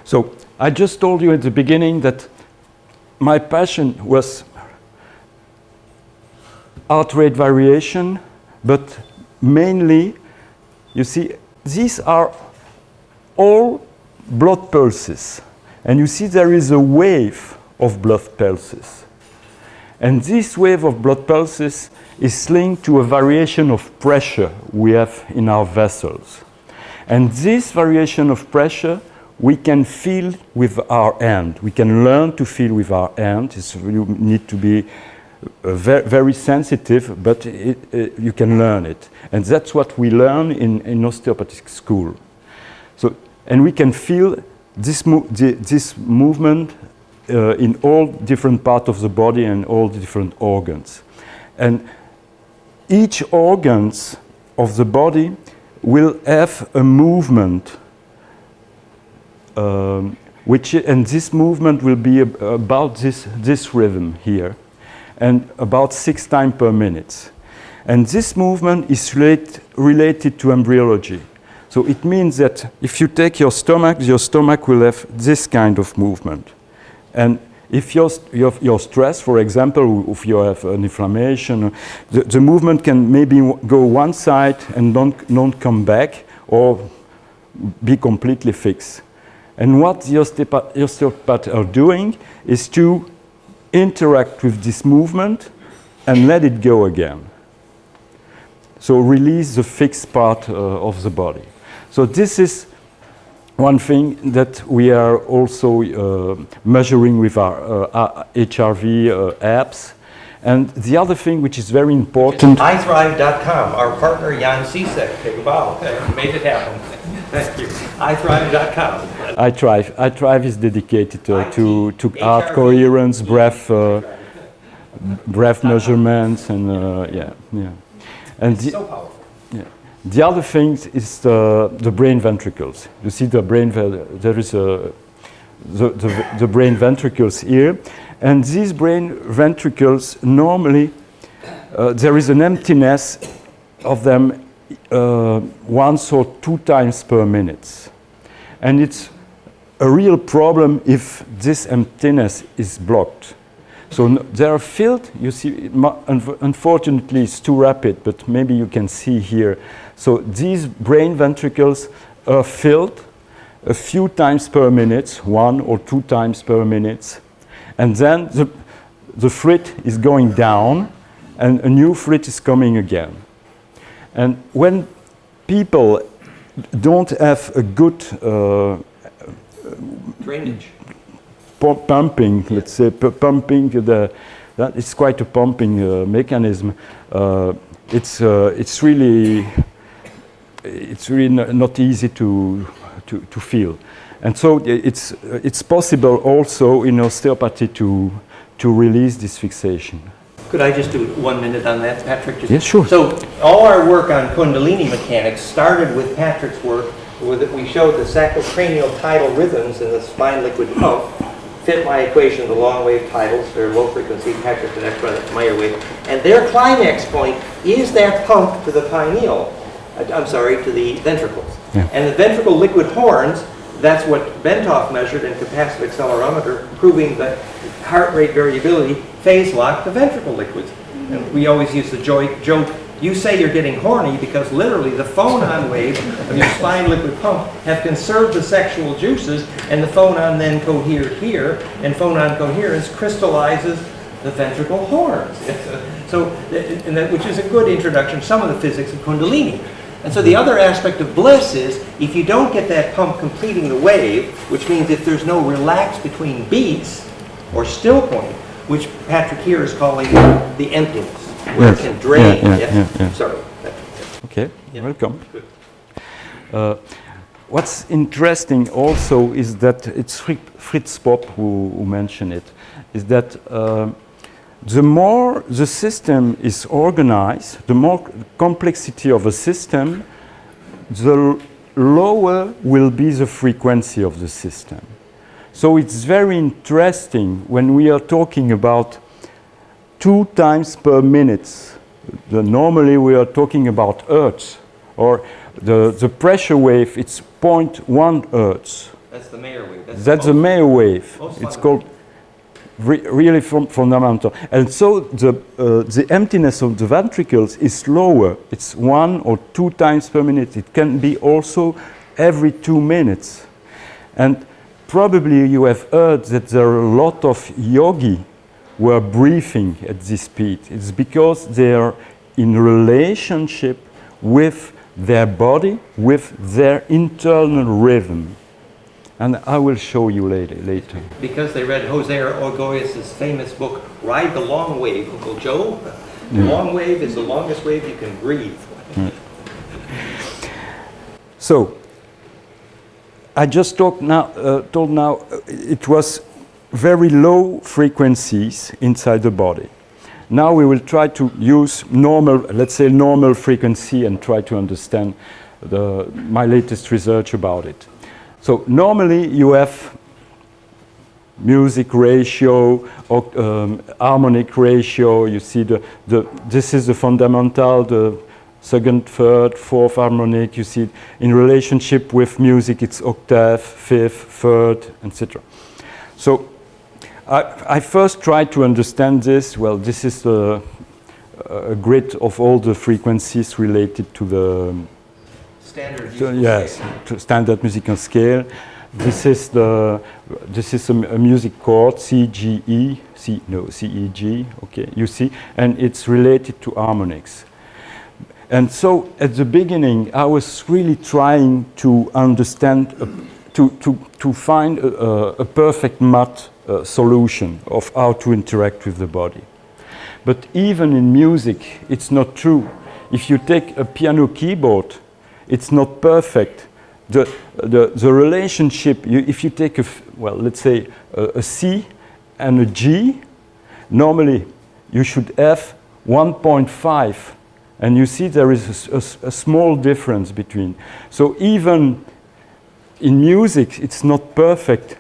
So I just told you at the beginning that my passion was heart rate variation, but mainly, you see, these are all blood pulses. And you see there is a wave of blood pulses. And this wave of blood pulses is linked to a variation of pressure we have in our vessels. And this variation of pressure we can feel with our hand. We can learn to feel with our hand. You need to be very sensitive, but you can learn it. And that's what we learn in osteopathic school. So, and we can feel this movement in all different parts of the body and all the different organs. And each organs of the body will have a movement, and this movement will be about this rhythm here, and about 6 times per minute. And this movement is related to embryology. So it means that if you take your stomach will have this kind of movement. And if you're stressed, for example, if you have an inflammation, the movement can maybe go one side and don't come back, or be completely fixed. And what the osteopaths are doing is to interact with this movement and let it go again. So release the fixed part of the body. So this is one thing that we are also measuring with our HRV apps. And the other thing which is very important... iThrive.com, our partner Jan Sisek, take a bow, made it happen. Thank you. iThrive.com. iThrive is dedicated to heart coherence, breath measurements, and yeah. And it's so powerful. Yeah. The other thing is the brain ventricles. You see the brain, there is the brain ventricles here. And these brain ventricles, normally, there is an emptiness of them 1 or 2 times per minute. And it's a real problem if this emptiness is blocked. So they are filled, you see, unfortunately it's too rapid, but maybe you can see here. So these brain ventricles are filled a few times per minute, 1 or 2 times per minute. And then the fluid is going down and a new fluid is coming again. And when people don't have a good drainage, pumping, let's say, pumping that is quite a pumping mechanism. It's really not easy to feel, and so it's possible also in osteopathy to release this fixation. Could I just do 1 minute on that, Patrick? Yes, sure. So all our work on Kundalini mechanics started with Patrick's work, where we showed the sacrocranial tidal rhythms in the spine liquid pump fit my equation, the long wave tidals, they're low frequency, Patrick and that's rather familiar with, and their climax point is that pump to the pineal, to the ventricles. Yeah. And the ventricle liquid horns, that's what Bentoff measured in capacitive accelerometer, proving that heart rate variability phase lock the ventricle liquids. And we always use the joke, you say you're getting horny because literally the phonon waves of your spine liquid pump have conserved the sexual juices, and the phonon then cohered here, and phonon coherence crystallizes the ventricle horns. Which is a good introduction to some of the physics of Kundalini. And so the other aspect of bliss is, if you don't get that pump completing the wave, which means if there's no relax between beats, or still point, which Patrick here is calling the emptiness, where it can drain. Yeah. Sorry. Okay, welcome. What's interesting also is that it's Fritz Popp who mentioned it, is that the more the system is organized, the more complexity of a system, the lower will be the frequency of the system. So it's very interesting when we are talking about 2 times per minute. Normally we are talking about hertz, or the pressure wave, it's 0.1 hertz. That's the Mayer wave. That's the Mayer wave. Most It's called really fundamental. And so the emptiness of the ventricles is lower. It's 1 or 2 times per minute. It can be also every 2 minutes. And probably you have heard that there are a lot of yogi who are breathing at this speed. It's because they are in relationship with their body, with their internal rhythm. And I will show you later. Because they read Jose Orgoyes' famous book, Ride the Long Wave, Uncle Joe. The long wave is the longest wave you can breathe. So, I just told now it was very low frequencies inside the body. Now we will try to use normal, let's say normal frequency, and try to understand my latest research about it. So normally you have music ratio, or, harmonic ratio. You see this is the fundamental, the second, third, fourth harmonic. You see in relationship with music it's octave, fifth, third, etc. So I first tried to understand this. Well, this is a grid of all the frequencies related to the standard musical scale. This is a music chord CGE, CEG. Okay, you see, and it's related to harmonics. And so at the beginning, I was really trying to understand, to find a perfect math solution of how to interact with the body. But even in music, it's not true. If you take a piano keyboard, it's not perfect. The relationship, if you take let's say a C and a G, normally you should have 1.5, and you see there is a small difference between. So even in music, it's not perfect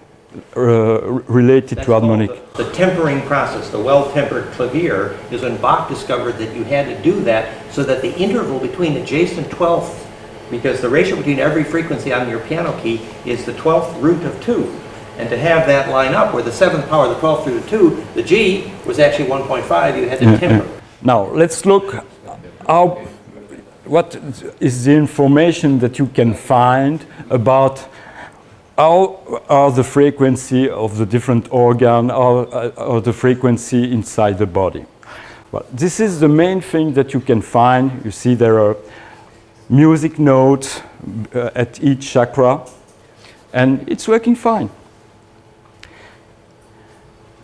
related to harmonic. The tempering process, the well-tempered clavier, is when Bach discovered that you had to do that so that the interval between adjacent 12th, because the ratio between every frequency on your piano key is the 12th root of 2. And to have that line up where the 7th power, the 12th root of 2, the G was actually 1.5, you had to temper. Now, let's look what is the information that you can find about how are the frequency of the different organ, or the frequency inside the body. Well, this is the main thing that you can find. You see there are music notes at each chakra, and it's working fine.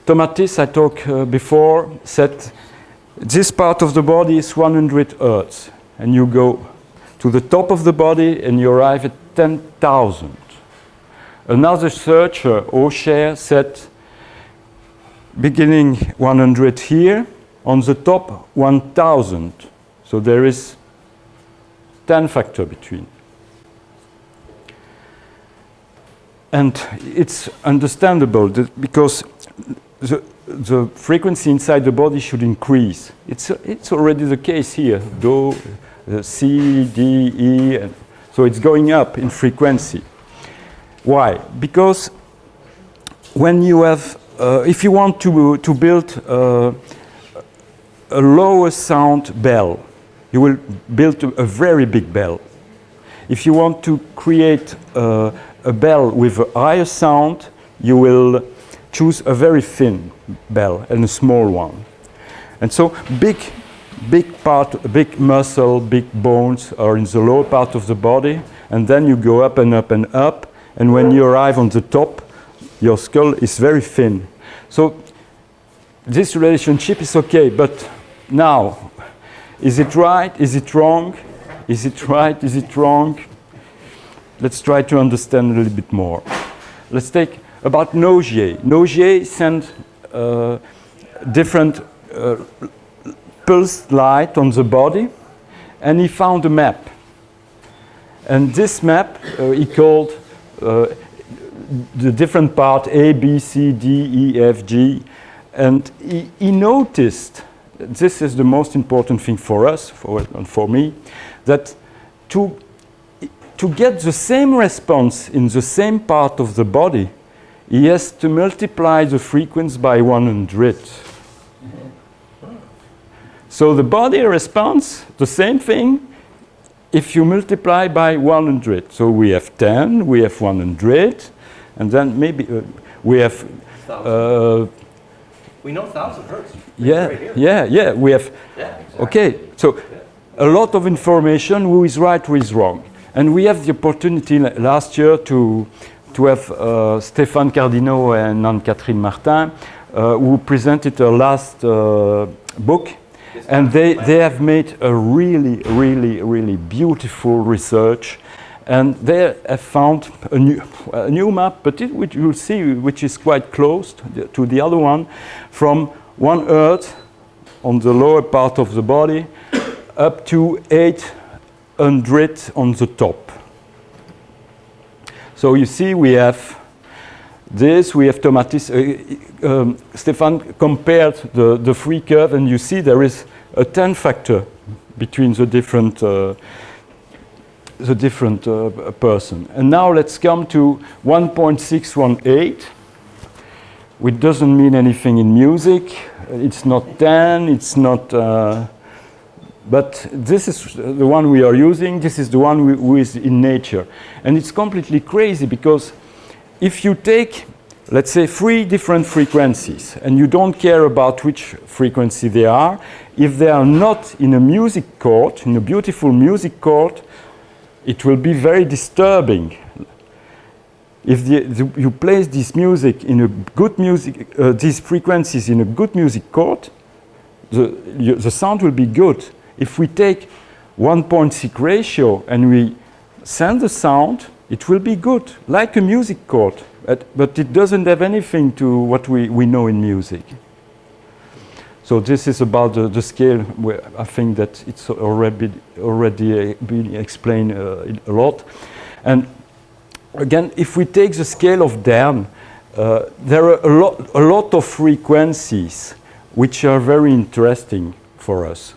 Tomatis, I talked before, said this part of the body is 100 Hertz, and you go to the top of the body and you arrive at 10,000. Another searcher, O'Shea, said beginning 100 here, on the top 1,000. So there is 10 factor between. And it's understandable because the frequency inside the body should increase. It's already the case here. Do, C, D, E, and so it's going up in frequency. Why? Because when you have, if you want to build a lower sound bell, you will build a very big bell. If you want to create a bell with a higher sound, you will choose a very thin bell and a small one. And so big muscle, big bones are in the lower part of the body, and then you go up and up and up, and when you arrive on the top, your skull is very thin. So this relationship is okay, but now, is it right? Is it wrong? Is it right? Is it wrong? Let's try to understand a little bit more. Let's take about Nogier. Nogier sent different pulsed light on the body, and he found a map. And this map he called the different part A, B, C, D, E, F, G, and he noticed, this is the most important thing for us, for me, that to to get the same response in the same part of the body, he has to multiply the frequency by 100. So the body responds the same thing if you multiply by 100. So we have 10, we have 100, and then maybe we have... we know 1,000 hertz. Yeah, right here. yeah, we have... Yeah, exactly. Okay, so a lot of information, who is right, who is wrong. And we have the opportunity last year to have Stéphane Cardinot and Anne-Catherine Martin, who presented their last book. And they have made a really beautiful research. And they have found a new map, but which you'll see, which is quite close to the other one, from 1 Hertz on the lower part of the body up to 800 on the top. So you see we have this, we have Tomatis. Stéphane compared the free curve, and you see there is a 10 factor between the different person. And now let's come to 1.618, which doesn't mean anything in music. It's not 10, it's not... but this is the one we are using. This is the one who is in nature. And it's completely crazy, because if you take, let's say, 3 different frequencies, and you don't care about which frequency they are, if they are not in a music chord, in a beautiful music chord, it will be very disturbing. If you place this music in a good music, these frequencies in a good music chord, the sound will be good. If we take 1.6 ratio and we send the sound, it will be good, like a music chord. But it doesn't have anything to what we know in music. So this is about the scale, where I think that it's already been explained a lot. And again, if we take the scale of Dern, there are a lot of frequencies which are very interesting for us.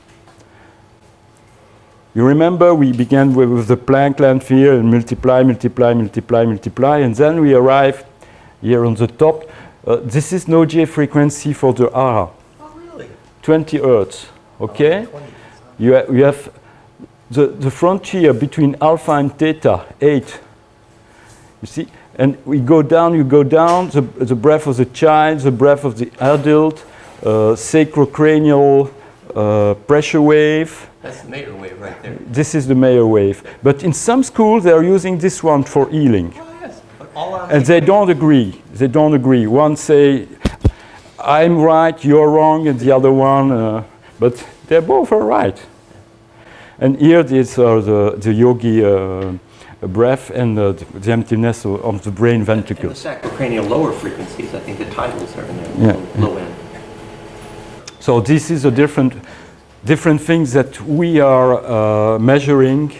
You remember we began with the Planck length here and multiply, and then we arrive here on the top. This is no J frequency for the R. Oh, really? 20 Hertz, okay? Oh, 20. You have the frontier between alpha and theta, 8. You see? And we go down, you go down, the breath of the child, the breath of the adult, sacrocranial pressure wave. That's the Mayer wave right there. This is the Mayer wave. But in some schools, they are using this one for healing. Oh, yes. But all on And they don't agree. They don't agree. One say, I'm right, you're wrong, and the other one, but they both are right. And here, these are the yogi breath and the emptiness of the brain ventricles. And the sacrocranial lower frequencies, I think the titles are in the low end. So this is a different things that we are measuring.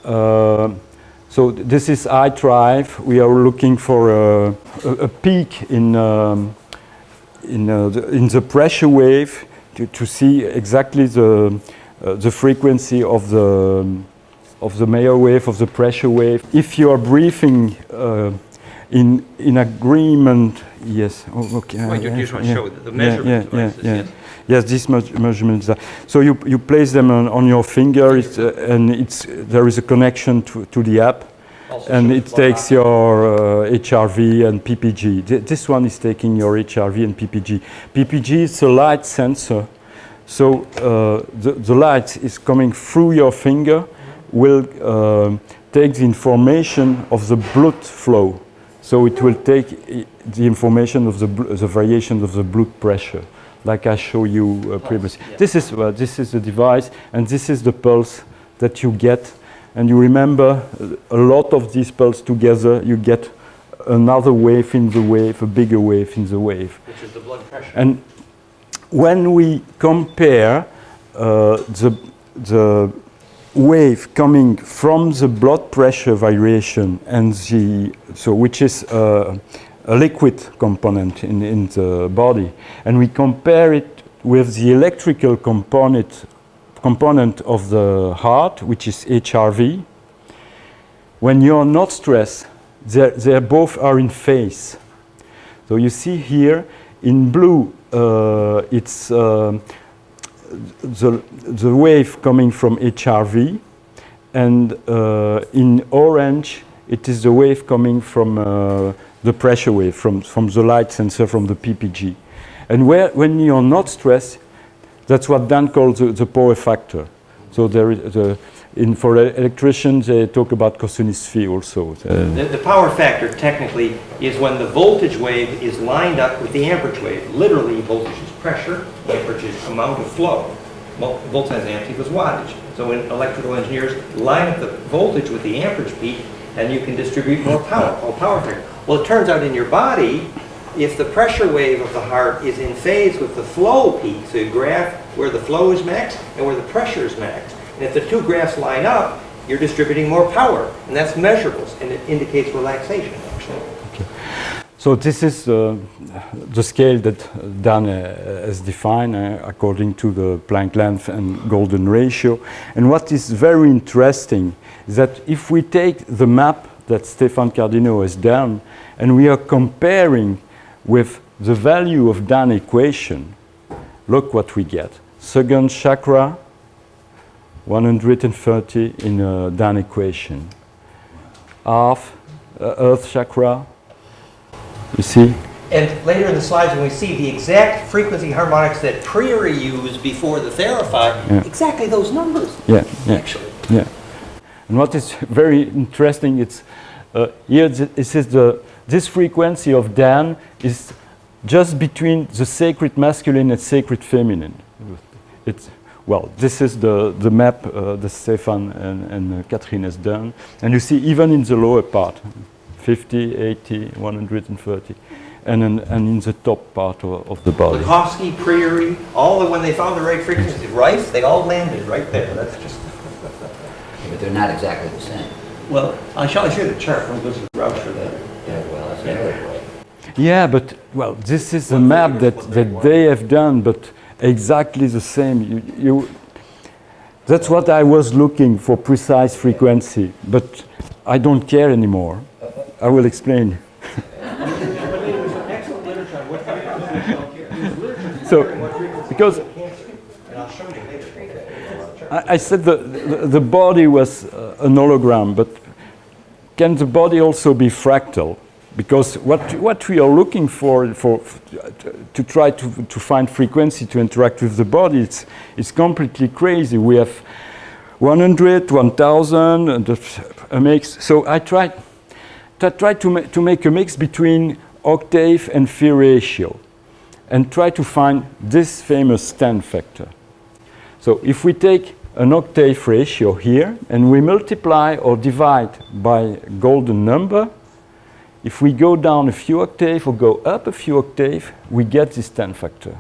So this is I drive. We are looking for a peak in the pressure wave to see exactly the frequency of the Mayer wave, of the pressure wave. If you are breathing in agreement, yes. Oh, okay. Well, you just want to show the measurement devices, yes. Yes, these measurements. So you place them on your finger, and there is a connection to the app, also and it takes your HRV and PPG. This one is taking your HRV and PPG. PPG is a light sensor, so the light is coming through your finger, will take the information of the blood flow. So it will take the information of the variation of the blood pressure, like I showed you previously. Yeah. This is the device, and this is the pulse that you get. And you remember a lot of these pulses together, you get another wave in the wave, a bigger wave in the wave. Which is the blood pressure. And when we compare the wave coming from the blood pressure variation and which is a liquid component in the body, and we compare it with the electrical component of the heart, which is HRV, when you're not stressed, they both are in phase. So you see here in blue, it's the wave coming from HRV, and in orange, it is the wave coming from the pressure wave, from the light sensor, from the PPG. And when you're not stressed, that's what Dan calls the power factor. So there is for electricians, they talk about cosinus phi also. The power factor technically is when the voltage wave is lined up with the amperage wave. Literally, voltage is pressure, amperage is amount of flow. Volt times amp equals wattage. So when electrical engineers line up the voltage with the amperage peak, and you can distribute more power, called power factor. Well, it turns out in your body, if the pressure wave of the heart is in phase with the flow peak, so you graph where the flow is max and where the pressure is max. And if the two graphs line up, you're distributing more power, and that's measurable, and it indicates relaxation, actually. Okay. So this is the scale that Dan has defined according to the Planck length and Golden ratio. And what is very interesting is that if we take the map that Stéphane Cardinaux has done, and we are comparing with the value of Dan equation, look what we get. Second chakra, 130 in a Dan equation. Half earth chakra, you see? And later in the slides, when we see the exact frequency harmonics that Priori used before the Therapy, exactly those numbers, actually. Yeah. And what is very interesting, it's here it says this frequency of Dan is just between the sacred masculine and sacred feminine. Well, this is the map that Stefan and Catherine has done. And you see even in the lower part, 50, 80, 130, and in the top part of the body. Likovsky, Priori, when they found the right frequency, Rife, they all landed right there. That's just... But they're not exactly the same. Well, I'll show you the chart. We'll go to the route for that. Yeah, well, that's another way. Yeah, but, well, this is a map that they have done, but exactly the same. That's what I was looking for, precise frequency, but I don't care anymore. I will explain. So, because I said the body was an hologram, but can the body also be fractal? Because what we are looking for to try to find frequency to interact with the body, it's completely crazy. We have 100, 1000, and a mix. So I tried to make a mix between octave and phi ratio, and try to find this famous 10 factor. So if we take an octave ratio here, and we multiply or divide by golden number, if we go down a few octaves or go up a few octaves, we get this 10 factor.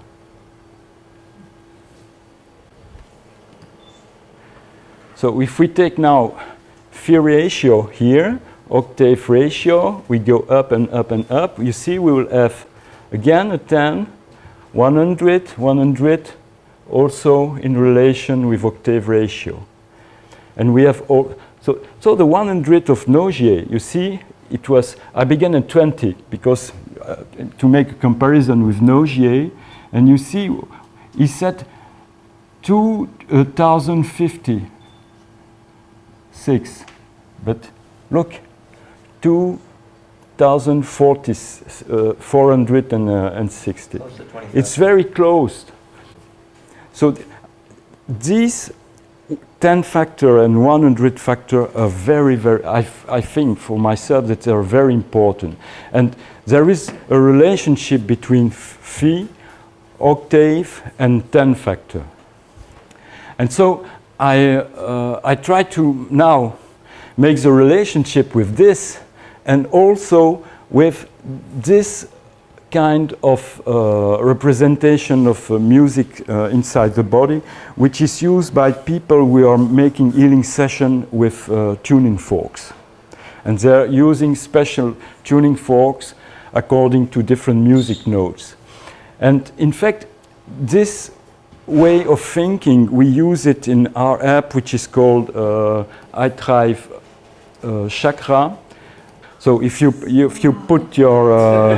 So if we take now phi ratio here, octave ratio, we go up and up and up, you see we will have again a 10, 100, 100, also in relation with octave ratio. And we have all, so the 100 of Nogier, you see, I began at 20 because to make a comparison with Nogier, and you see, he said 2056, but look, 460. It's very close. So these 10 factor and 100 factor are very, very, I think for myself that they are very important. And there is a relationship between phi, octave, and 10 factor. And so I try to now make the relationship with this and also with this kind of representation of music inside the body, which is used by people who are making healing session with tuning forks. And they're using special tuning forks according to different music notes. And in fact, this way of thinking, we use it in our app, which is called I Thrive chakra. So if you put your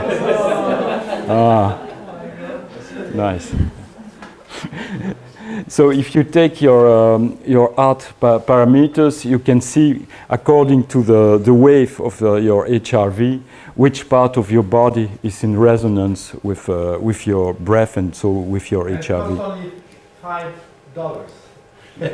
nice. So if you take your art parameters, you can see according to the wave of your HRV, which part of your body is in resonance with your breath and so with your HRV. It costs only $5.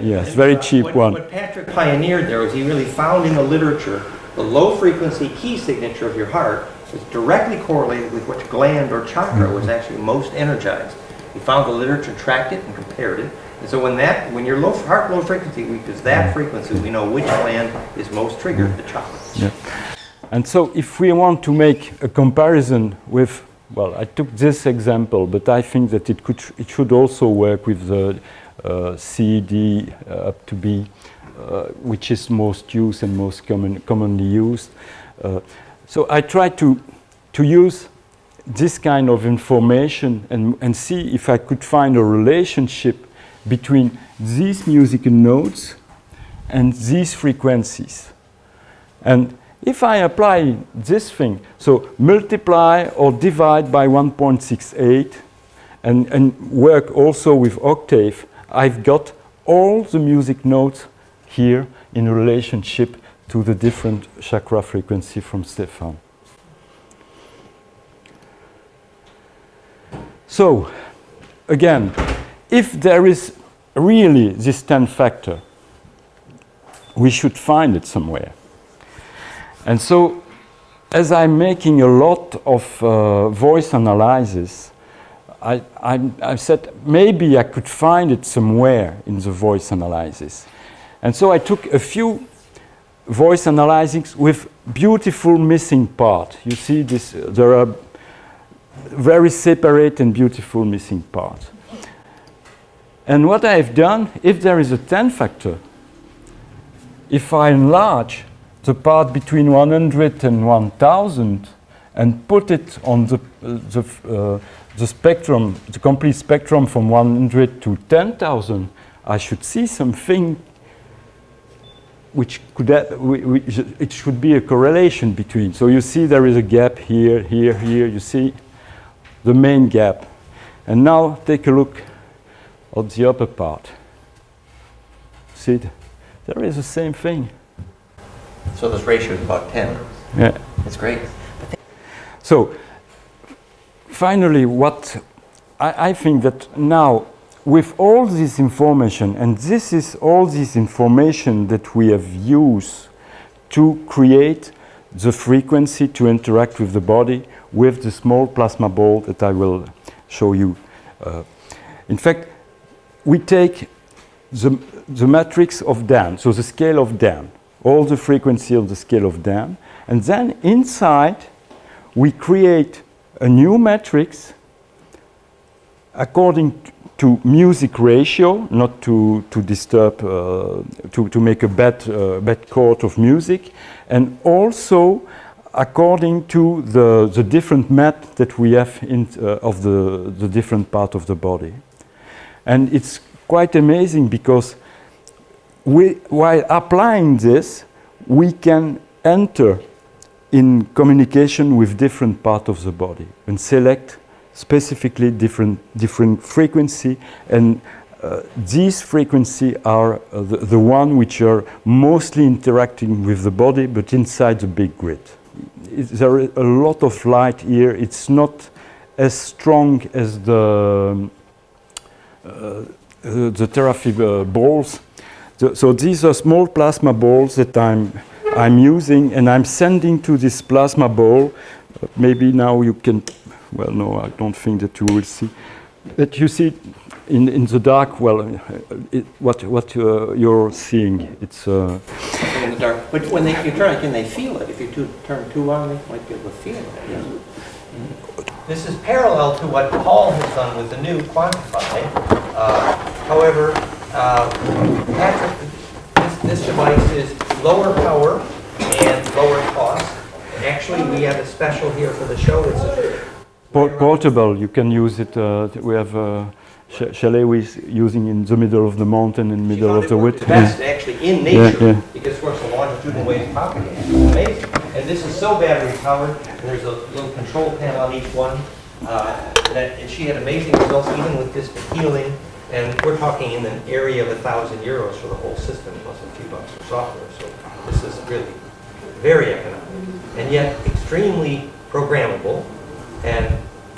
Yes, very cheap one. What Patrick pioneered there was he really found in the literature the low frequency key signature of your heart was directly correlated with which gland or chakra was actually most energized. He found the literature, tracked it, and compared it. And so when your heart low frequency is that frequency, we know which gland is most triggered, the chakra. Yeah. And so if we want to make a comparison with, well, I took this example, but I think that it should also work with the C, D up to B, which is most used and most commonly used. So I try to use this kind of information and see if I could find a relationship between these musical notes and these frequencies. And if I apply this thing, so multiply or divide by 1.68 and work also with octave, I've got all the music notes here in relationship to the different chakra frequency from Stefan. So, again, if there is really this 10 factor, we should find it somewhere. And so, as I'm making a lot of voice analysis, I said maybe I could find it somewhere in the voice analysis. And so I took a few voice analyses with beautiful missing part. You see this, there are very separate and beautiful missing parts. And what I've done, if there is a 10 factor, if I enlarge the part between 100 and 1000 and put it on the spectrum, the complete spectrum from 100 to 10,000, I should see something which could it should be a correlation between. So you see there is a gap here, here, here. You see the main gap. And now take a look at the upper part. See, there is the same thing. So this ratio is about 10. Yeah. That's great. So finally, what I think that now with all this information, and this is all this information that we have used to create the frequency to interact with the body with the small plasma ball that I will show you. In fact, we take the matrix of Dan, so the scale of Dan, all the frequency of the scale of Dan, and then inside we create a new matrix according to music ratio, not to disturb, to make a bad chord of music, and also according to the different mat that we have of the different part of the body. And it's quite amazing because while applying this, we can enter in communication with different parts of the body and select specifically different frequency, and these frequency are the one which are mostly interacting with the body, but inside the big grid. There is a lot of light here. It's not as strong as the therapy balls. So these are small plasma balls that I'm using, and I'm sending to this plasma ball. Maybe now you can. Well, no, I don't think that you will see. But you see in the dark, well, what you're seeing, it's... in the dark. But when you turn it, can they feel it? If you turn too on, they might be able to feel it. Yeah. This is parallel to what Paul has done with the new Quantify. However, Patrick, this device is lower power and lower cost. Actually, we have a special here for the show. It's a portable, you can use it. We have a chalet we're using in the middle of the mountain, in the middle of the wood. Best actually in nature, because of course the longitude longitudinal waves propagating. It's amazing. And this is so battery powered, and there's a little control panel on each one. And she had amazing results even with this healing. And we're talking in an area of €1,000 for the whole system, plus a few bucks for software. So this is really very economic, and yet extremely programmable. And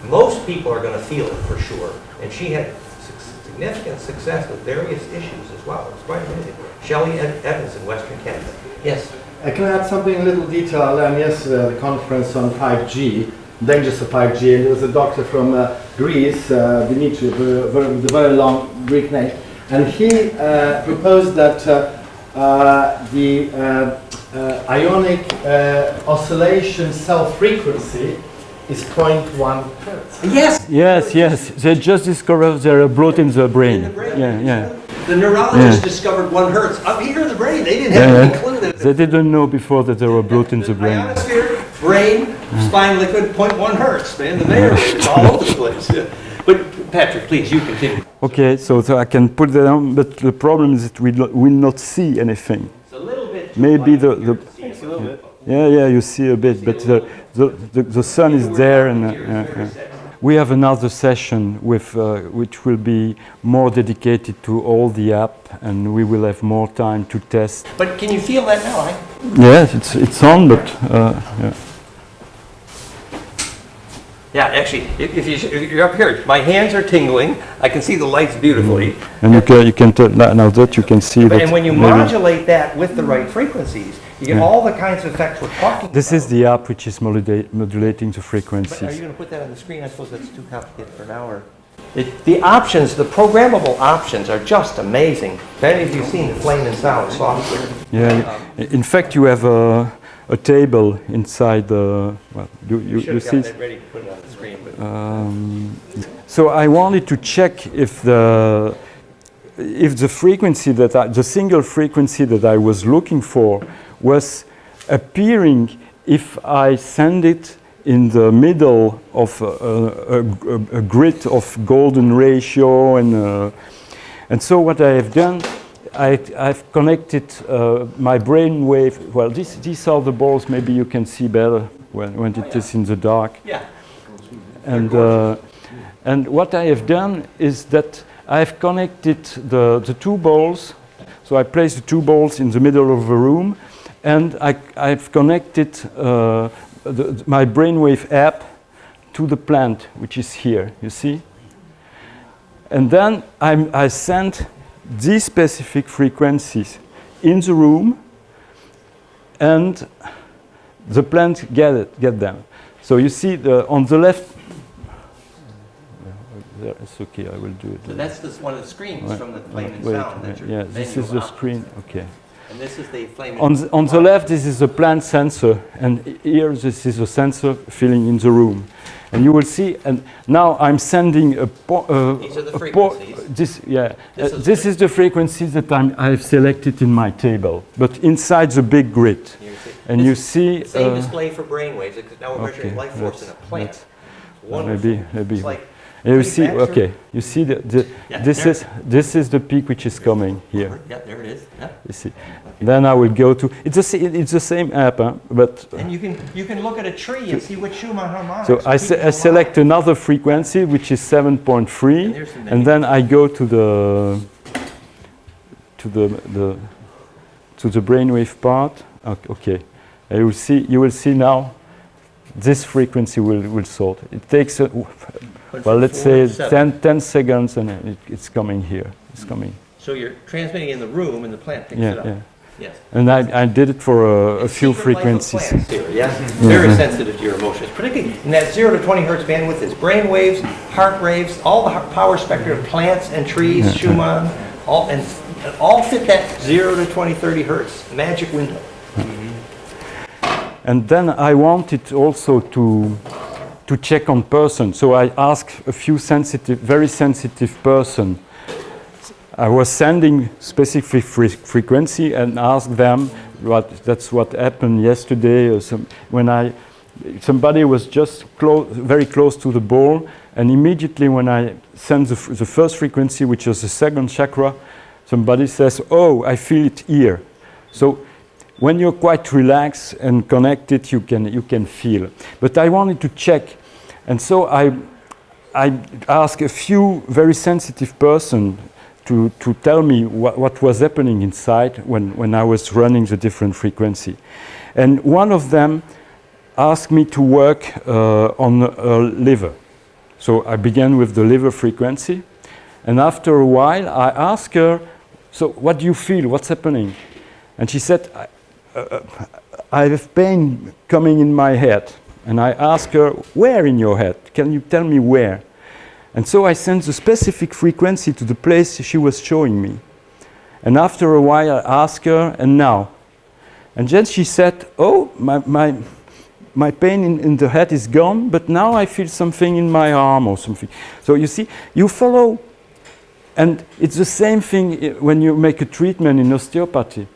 most people are going to feel it for sure. And she had significant success with various issues as well. It's quite amazing. Shelley Evans in Western Canada. Yes? I can add something in little detail. I learned yesterday at the conference on 5G, dangers of 5G, and there was a doctor from Greece, Dimitri, with a very long Greek name, and he proposed that the ionic oscillation cell frequency is 0.1 hertz. Yes! Yes. They just discovered they're brought in the brain. In the brain. Yeah. The neurologists discovered 1 hertz up here in the brain. They didn't have any clue that They didn't know before that they were brought in the brain. ionosphere, brain, spine liquid, 0.1 hertz, man. The mayor is all over the place. Yeah. But Patrick, please, you continue. Okay, so I can put that on, but the problem is that we will not see anything. It's a little bit. Maybe Thanks a little bit. Yeah, you see a bit, but the sun is there, and we have another session with which will be more dedicated to all the app, and we will have more time to test. But can you feel that now? Yes, it's on, but yeah. Yeah, actually, if you're up here, my hands are tingling. I can see the lights beautifully. And you can now that you can see that. And when you maybe modulate that with the right frequencies, you get all the kinds of effects we're talking about. this is the app which is modulating the But are frequencies. you going to put that on the screen? I suppose that's too complicated for an hour. The options, the programmable options are just amazing. Have any of you seen the Flame and Sound software? Yeah, in fact, you have a table inside the. Well, you should have see. gotten it ready to put it on the screen. But So I wanted to check if the frequency the single frequency that I was looking for was appearing if I send it in the middle of a grid of golden ratio, and so what I have done, I've connected my brain wave. Well, these are the balls. Maybe you can see better when it is in the dark. yeah. And what I have done is that I've connected the two balls. So I place the two balls in the middle of the room, and I've connected my brainwave app to the plant, which is here, you see? And then I send these specific frequencies in the room, and the plant get them. So you see on the left. It's okay, I will do it. So that's one of the screens from the Flame and Wait, Sound. That yeah, this is the screen. Okay. And this is the Flame and On the left, this is a plant sensor, and here this is a sensor filling in the room. And you will see, and now I'm sending These are the frequencies. This is the frequency that I've selected in my table, but inside the big grid. And you see. Same display for brainwaves, except now we're measuring life force in a plant. Wonderful. Maybe. It's like You see, okay. You see this is the peak which is coming here. Yeah, there it is. Yeah. You see. Then I will go to. It's the same app, but. And you can look at a tree and see which Schumann harmonics. So I select another frequency which is 7.3, and then I go to the brainwave part. Okay. You will see now. This frequency will sort. It takes, let's say 10 seconds, and it's coming here. It's coming. So you're transmitting in the room, and the plant picks it up. Yeah. Yes. And I did it for a few Secret life of frequencies. plants here, yes? Very sensitive to your emotions, particularly in that 0 to 20 hertz bandwidth is brain waves, heart waves, all the power spectrum of plants and trees, Schumann, all fit that 0 to 20, 30 hertz magic window. And then I wanted also to check on person. So I asked a few very sensitive person. I was sending specific frequency and asked them that's what happened yesterday. When somebody was just very close to the ball, and immediately when I send the first frequency, which is the second chakra, somebody says, "Oh, I feel it here." So when you're quite relaxed and connected, you can feel. But I wanted to check, and so I asked a few very sensitive person to tell me what was happening inside when I was running the different frequency. And one of them asked me to work on liver. So I began with the liver frequency, and after a while I asked her, so what do you feel, what's happening? And she said, I have pain coming in my head. And I asked her, where in your head? Can you tell me where? And so I sent the specific frequency to the place she was showing me. And after a while I asked her, and now? And then she said, oh, my pain in the head is gone, but now I feel something in my arm or something. So you see, you follow, and it's the same thing when you make a treatment in osteopathy.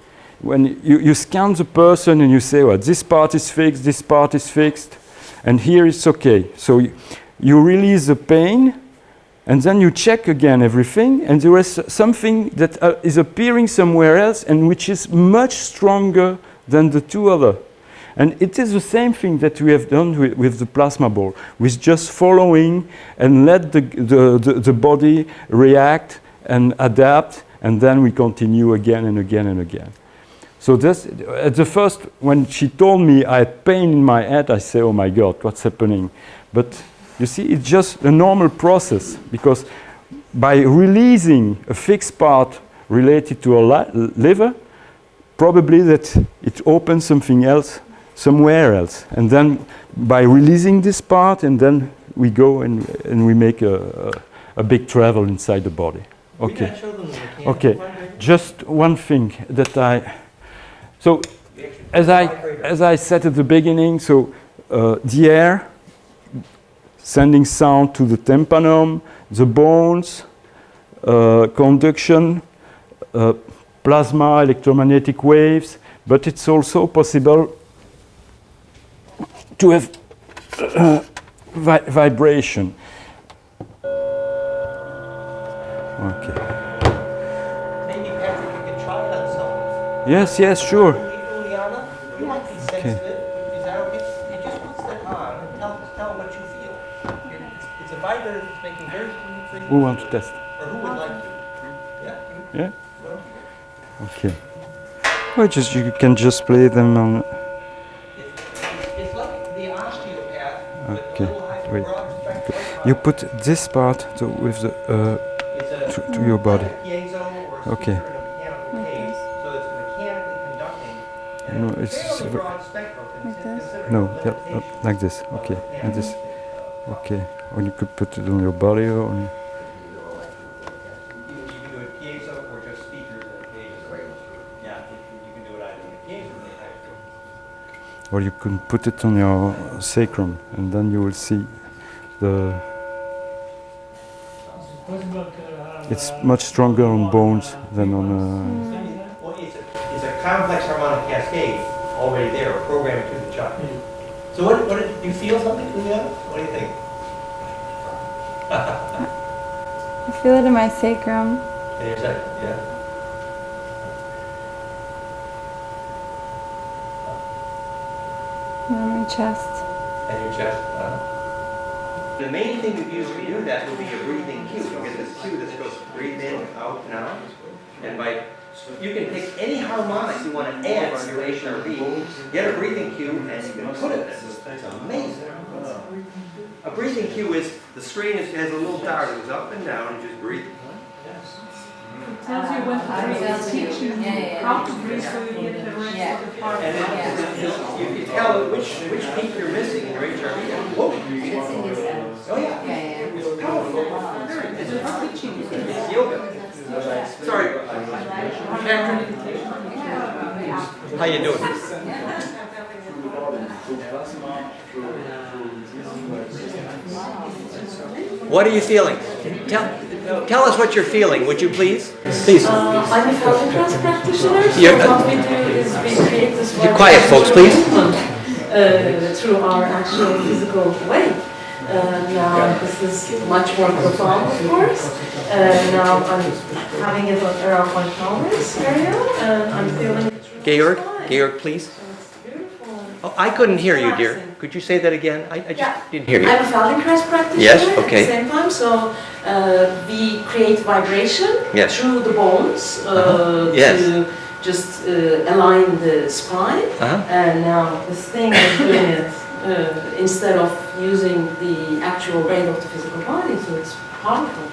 When you scan the person and you say, well, this part is fixed, and here it's okay. So you release the pain, and then you check again everything, and there is something that is appearing somewhere else and which is much stronger than the two other. And it is the same thing that we have done with the plasma ball, with just following and let the body react and adapt, and then we continue again and again and again. So this, at the first, when she told me I had pain in my head, I say, oh my God, what's happening? But you see, it's just a normal process, because by releasing a fixed part related to a liver, probably that it opens something else somewhere else. And then by releasing this part, and then we go and we make a big travel inside the body. Okay. Okay. Just one thing that so as I said at the beginning, so the air sending sound to the tympanum, the bones, conduction, plasma, electromagnetic waves, but it's also possible to have vibration. Okay. Maybe Patrick, you can try it on someone. Yes, sure. Juliana, you might be sensitive. Is that okay? You just put that on and tell them what you feel. It's a vibrator that's making very clean frequencies. Who wants to test? Or who would like to? Yeah? Yeah? Okay. Well, you can just play them on. It's like the osteopath, but Okay, a little higher, wait. broad spectrum. You put this part with the to your body. Piezo or Okay. speaker in a mechanical case, so it's mechanically conducting. And No, it's it's fairly broad spectrum, considering no, the yeah, limitation like this. Okay, of and this. mechanical. Okay, or you could put it on your body or on. You can do it piezo or just speakers in a case. Yeah, you can do it either in a case or in a type. Or you can put it on your sacrum, and then you will see the. It's much stronger on bones than on. Well, it's a complex harmonic cascade already there, programmed to the child. So what did you feel something, Juliana? What do you think? I feel it in my sacrum. In your second, yeah. And on my chest. And your chest. The main thing we've used to do that will be a breathing cue. You get this cue that goes breathe in, out, and out. And you can pick any harmonic you want to add to your HRV, get a breathing cue, and you can put it there. It's amazing. A breathing cue is, the screen has a little dart that goes up and down, and you just breathe. Tells you when to breathe. It's teaching you how to breathe so you get the rest of the part. And then you can tell which peak you're missing in your HRV. Whoa. Oh yeah. It's powerful. It's teaching you. It's yoga. Sorry. Patrick. How you doing? What are you feeling? Tell us what you're feeling, would you please? Please. I'm a Fractalfield practitioner, so Yeah, what we do is we create this be quiet, folks, please. through our actual physical way. Now this is much more profound, of course. Now I'm having it around my pelvis area, and I'm feeling it. Georg? Georg, please. It's beautiful. Oh, I couldn't hear you, dear. Relaxing. Could you say that again? I just Yeah. didn't hear you. I'm a Feldenkrais practitioner Yes, at okay. the same time, so we create vibration Yes. through the bones Yes. to just align the spine. And now this thing is doing it instead of using the actual weight of the physical body, so it's powerful.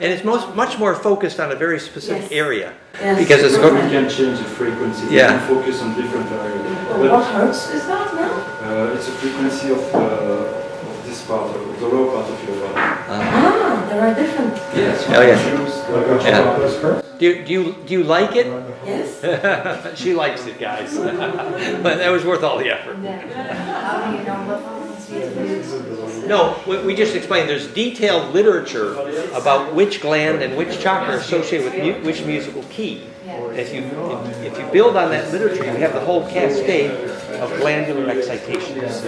And it's much more focused on a very specific Yes. area. Yes. Because it's You can change the frequency. Yeah. You can focus on different areas. What hertz is that now? It's a frequency of this part, of the lower part of your body. Ah, there are different. Yes. Oh, yeah. Yeah. Do you like it? Yes. She likes it, guys. But that was worth all the effort. How do you know what frequency to use? No, we just explained there's detailed literature about which gland and which chakra are associated with which musical key. If you build on that literature, you have the whole cascade of glandular excitations.